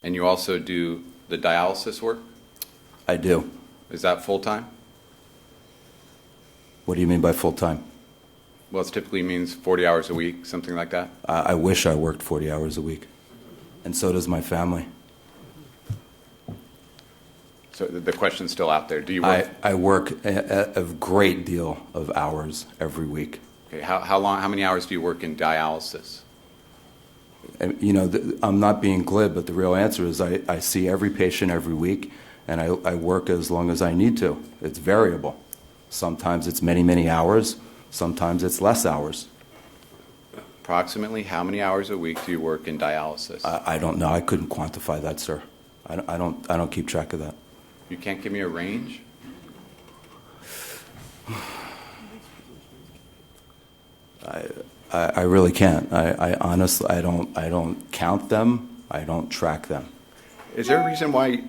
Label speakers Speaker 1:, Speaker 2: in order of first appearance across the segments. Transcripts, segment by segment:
Speaker 1: And you also do the dialysis work?
Speaker 2: I do.
Speaker 1: Is that full-time?
Speaker 2: What do you mean by full-time?
Speaker 1: Well, it typically means 40 hours a week, something like that.
Speaker 2: I wish I worked 40 hours a week, and so does my family.
Speaker 1: So the question's still out there. Do you work?
Speaker 2: I work a great deal of hours every week.
Speaker 1: Okay. How many hours do you work in dialysis?
Speaker 2: You know, I'm not being glib, but the real answer is I see every patient every week, and I work as long as I need to. It's variable. Sometimes it's many, many hours. Sometimes it's less hours.
Speaker 1: Approximately how many hours a week do you work in dialysis?
Speaker 2: I don't know. I couldn't quantify that, sir. I don't keep track of that.
Speaker 1: You can't give me a range?
Speaker 2: I really can't. I honestly, I don't count them. I don't track them.
Speaker 1: Is there a reason why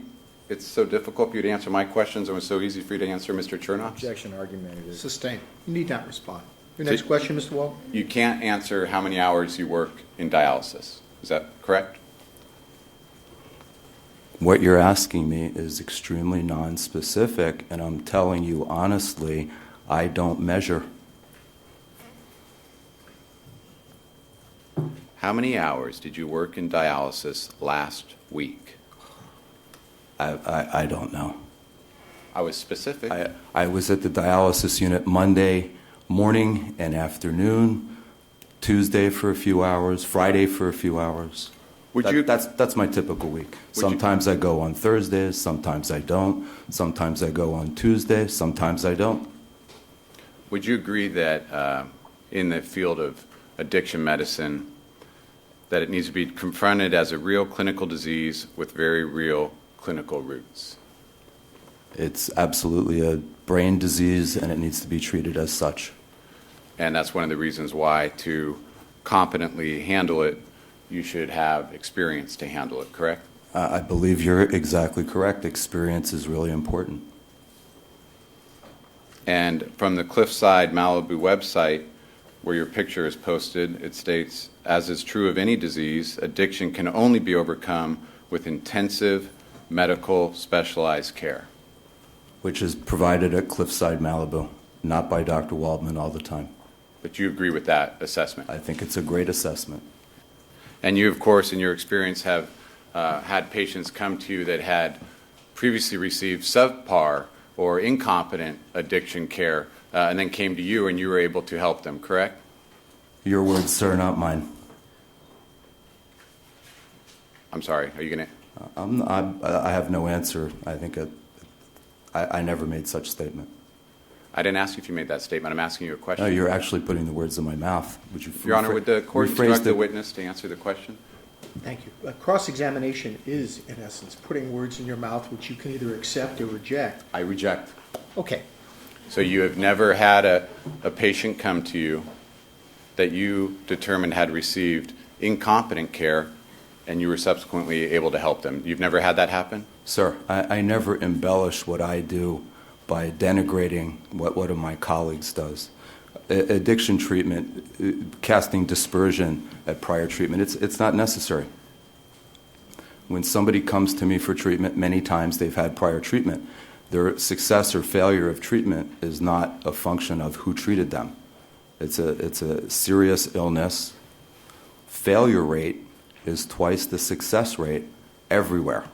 Speaker 1: it's so difficult for you to answer my questions and it was so easy for you to answer Mr. Chernoff's?
Speaker 3: Objection, argumentative.
Speaker 4: Sustained. You need not respond. Your next question, Mr. Waldman?
Speaker 1: You can't answer how many hours you work in dialysis. Is that correct?
Speaker 2: What you're asking me is extremely nonspecific, and I'm telling you honestly, I don't measure.
Speaker 1: How many hours did you work in dialysis last week?
Speaker 2: I don't know.
Speaker 1: I was specific.
Speaker 2: I was at the dialysis unit Monday morning and afternoon, Tuesday for a few hours, Friday for a few hours. That's my typical week. Sometimes I go on Thursdays, sometimes I don't. Sometimes I go on Tuesdays, sometimes I don't.
Speaker 1: Would you agree that in the field of addiction medicine, that it needs to be confronted as a real clinical disease with very real clinical roots?
Speaker 2: It's absolutely a brain disease, and it needs to be treated as such.
Speaker 1: And that's one of the reasons why, to competently handle it, you should have experience to handle it, correct?
Speaker 2: I believe you're exactly correct. Experience is really important.
Speaker 1: And from the Cliffside Malibu website, where your picture is posted, it states, as is true of any disease, addiction can only be overcome with intensive medical specialized care.
Speaker 2: Which is provided at Cliffside Malibu, not by Dr. Waldman all the time.
Speaker 1: But you agree with that assessment?
Speaker 2: I think it's a great assessment.
Speaker 1: And you, of course, in your experience, have had patients come to you that had previously received subpar or incompetent addiction care and then came to you and you were able to help them, correct?
Speaker 2: Your words, sir, not mine.
Speaker 1: I'm sorry, are you going to?
Speaker 2: I have no answer. I think I never made such statement.
Speaker 1: I didn't ask you if you made that statement. I'm asking you a question.
Speaker 2: No, you're actually putting the words in my mouth. Would you,
Speaker 1: Your Honor, would the court instruct the witness to answer the question?
Speaker 4: Thank you. Cross-examination is, in essence, putting words in your mouth which you can either accept or reject.
Speaker 1: I reject.
Speaker 4: Okay.
Speaker 1: So you have never had a patient come to you that you determined had received incompetent care and you were subsequently able to help them. You've never had that happen?
Speaker 2: Sir, I never embellish what I do by denigrating what one of my colleagues does. Addiction treatment, casting dispersion at prior treatment, it's not necessary. When somebody comes to me for treatment, many times they've had prior treatment. Their success or failure of treatment is not a function of who treated them. It's a serious illness. Failure rate is twice the success rate everywhere.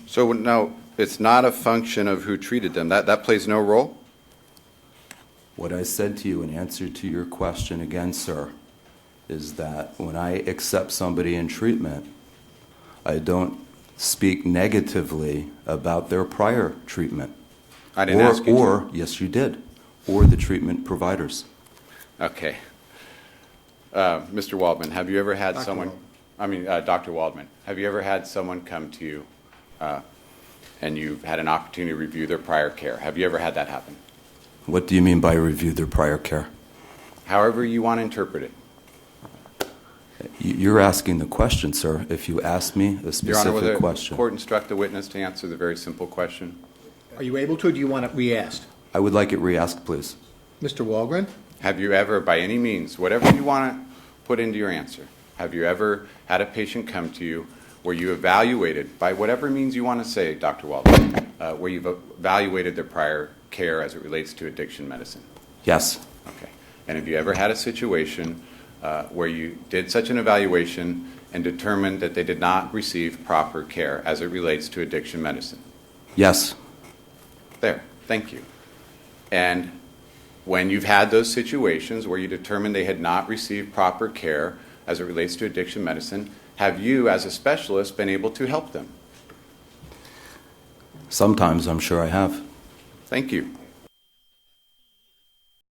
Speaker 1: So now, it's not a function of who treated them. That plays no role?
Speaker 2: What I said to you in answer to your question again, sir, is that when I accept somebody in treatment, I don't speak negatively about their prior treatment.
Speaker 1: I didn't ask you
Speaker 2: to. Yes, you did. Or the treatment providers.
Speaker 1: Okay. Mr. Waldman, have you ever had Dr. Waldman, have you ever had someone come to you and you've had an opportunity to review their prior care? Have you ever had that happen?
Speaker 2: What do you mean by review their prior care?
Speaker 1: However you want to interpret it.
Speaker 2: You're asking the question, sir. If you ask me a specific
Speaker 1: Your Honor, will the
Speaker 2: question.
Speaker 1: court instruct the witness to answer the very simple question?
Speaker 4: Are you able to, or do you want it re-asked?
Speaker 2: I would like it re-asked, please.
Speaker 4: Mr. Walgren?
Speaker 1: Have you ever, by any means, whatever you want to put into your answer, have you ever had a patient come to you where you evaluated, by whatever means you want to say, Dr. Waldman, where you've evaluated their prior care as it relates to addiction medicine?
Speaker 2: Yes.
Speaker 1: Okay. And have you ever had a situation where you did such an evaluation and determined that they did not receive proper care as it relates to addiction medicine?
Speaker 2: Yes.
Speaker 1: There. Thank you. And when you've had those situations where you determined they had not received proper care as it relates to addiction medicine, have you, as a specialist, been able to help them?
Speaker 2: Sometimes I'm sure I have.
Speaker 1: Thank you.